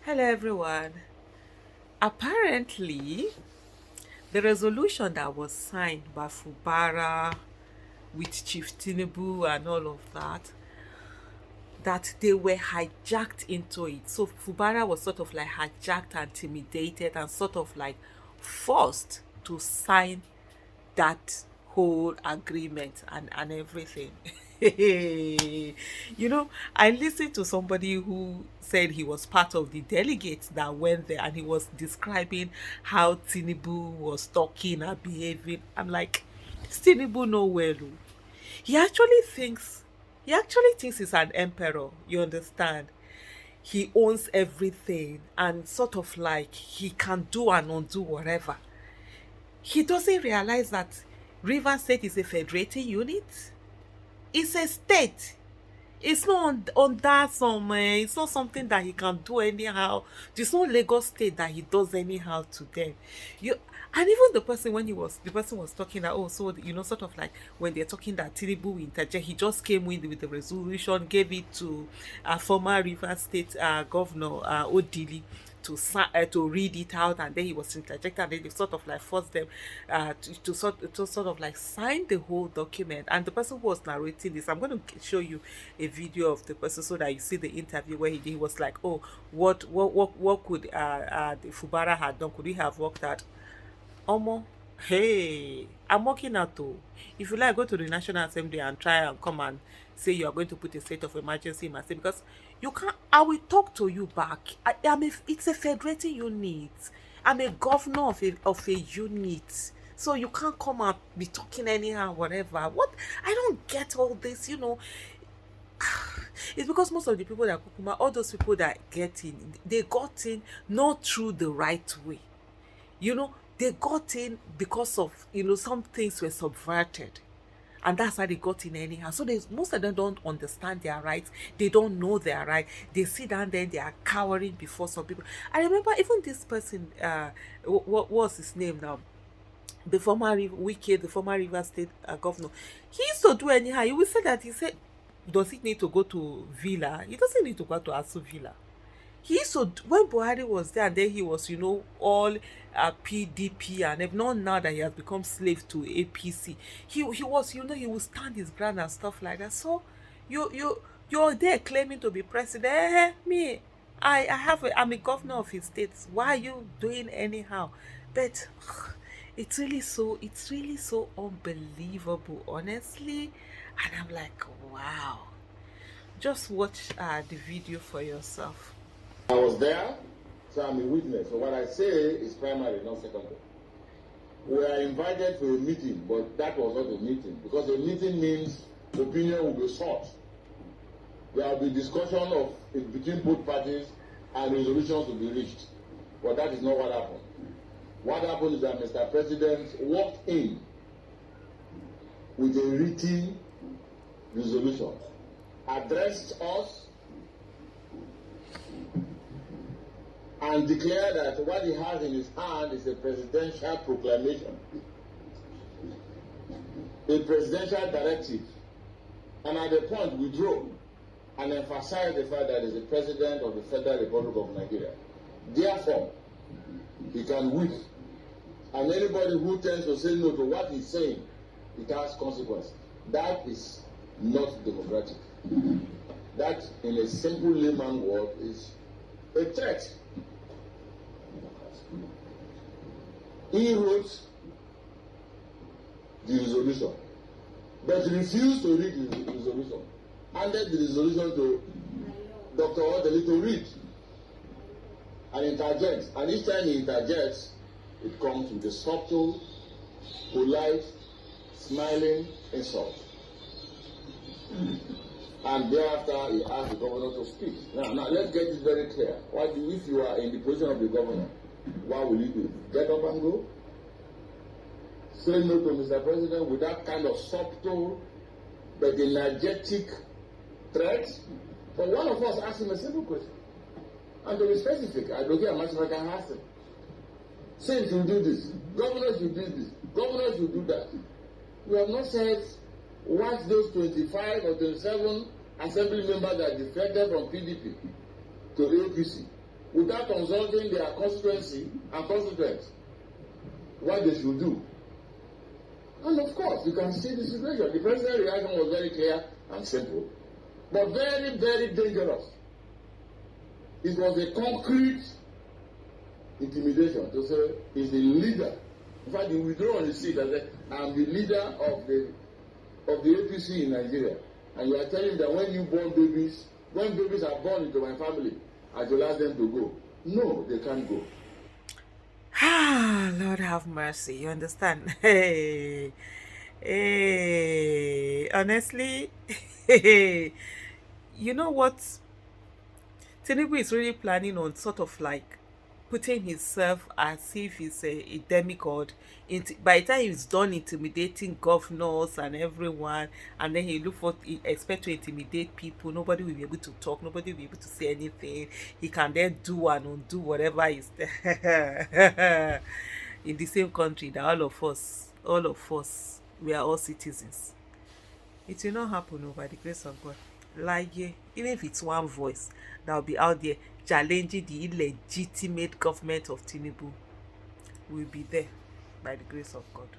Hello everyone. Apparently, the resolution that was signed by Fubara with Chief Tinubu and all of that, that they were hijacked into it. So Fubara was sort of like hijacked and intimidated and sort of like forced to sign that whole agreement and everything. I listened to somebody who said he was part of the delegates that went there and he was describing how Tinubu was talking and behaving. I'm like, this Tinubu no well. Oh. He actually thinks he's an emperor, you understand? He owns everything and sort of like he can do and undo whatever. He doesn't realize that Rivers State is a federating unit. It's a state. It's not on that somewhere. It's not something that he can do anyhow. There's no Lagos state that he does anyhow to them. You and even the person was talking that, oh, so sort of like when they're talking that Tinubu will interject, he just came with the resolution, gave it to former Rivers State governor Odili to read it out, and then he was interjected, and then they sort of like forced them to sort of like sign the whole document. And the person who was narrating this, I'm going to show you a video of the person so that you see the interview where he was like, oh, what could the Fubara had done? Could he have worked out? Omo, hey, I'm working out though. If you like, go to the National Assembly and try and come and say you are going to put a state of emergency in my state, because you can't. I will talk to you back. It's a federating unit. I'm a governor of a unit. So you can't come and be talking anyhow, whatever. What? I don't get all this, It's because most of the people that Kukuma, all those people that get in, they got in not through the right way. They got in because of, some things were subverted. And that's how they got in anyhow. So most of them don't understand their rights. They don't know their right. They sit down there and they are cowering before some people. I remember even this person, what was his name now? The former the former River State governor. He used to do anyhow. He would say that, he said, does he need to go to Villa? He doesn't need to go to Asu Villa. He used to, when Buhari was there, and then he was, all PDP, and if not now that he has become slave to APC, he was, he would stand his ground and stuff like that. So you're there claiming to be president. Me, I'm a governor of his state. Why are you doing anyhow? But it's really so unbelievable, honestly. And I'm like, wow. Just watch the video for yourself. I was there, so I'm a witness. So what I say is primary, not secondary. We are invited to a meeting, but that was not a meeting, because a meeting means opinion will be sought. There will be discussion of between both parties and resolutions will be reached. But that is not what happened. What happened is that Mr. President walked in with a written resolution, addressed us, and declared that what he has in his hand is a presidential proclamation, a presidential directive, and at the point withdrew and emphasized the fact that he is the president of the Federal Republic of Nigeria. Therefore, he can whip, and anybody who tends to say no to what he's saying, it has consequences. That is not democratic. That, in a simple layman word, is a threat. He wrote the resolution, but refused to read the resolution. Handed the resolution to Dr. Odeli to read and interject. And each time he interjects, it comes with a subtle, polite, smiling insult. And thereafter, he asked the governor to speak. Now let's get this very clear. If you are in the position of the governor, what will you do? Get up and go? Say no to Mr. President with that kind of subtle but energetic threat? But one of us asked him a simple question. And to be specific, I don't care how much I can ask him. Saints will do this. Governors will do this. Governors will do that. We have not said what those 25 or 27 assembly members that defected from PDP to APC without consulting their constituency and constituents what they should do. And of course, you can see the situation. The president's reaction was very clear and simple, but very, very dangerous. It was a concrete intimidation to say he's the leader. In fact, he withdrew on his seat and said, I'm the leader of the APC in Nigeria. And you are telling that when when babies are born into my family, I will ask them to go. No, they can't go. Ah, Lord have mercy. You understand? Hey, hey. Honestly, you know what? Tinubu is really planning on sort of like putting himself as if he's a demigod. By the time he's done intimidating governors and everyone, and then he expect to intimidate people, nobody will be able to talk, nobody will be able to say anything. He can then do and undo whatever is there in the same country that all of us, we are all citizens. It will not happen, by the grace of God. Like, yeah, even if it's one voice that will be out there challenging the illegitimate government of Tinubu, will be there by the grace of God.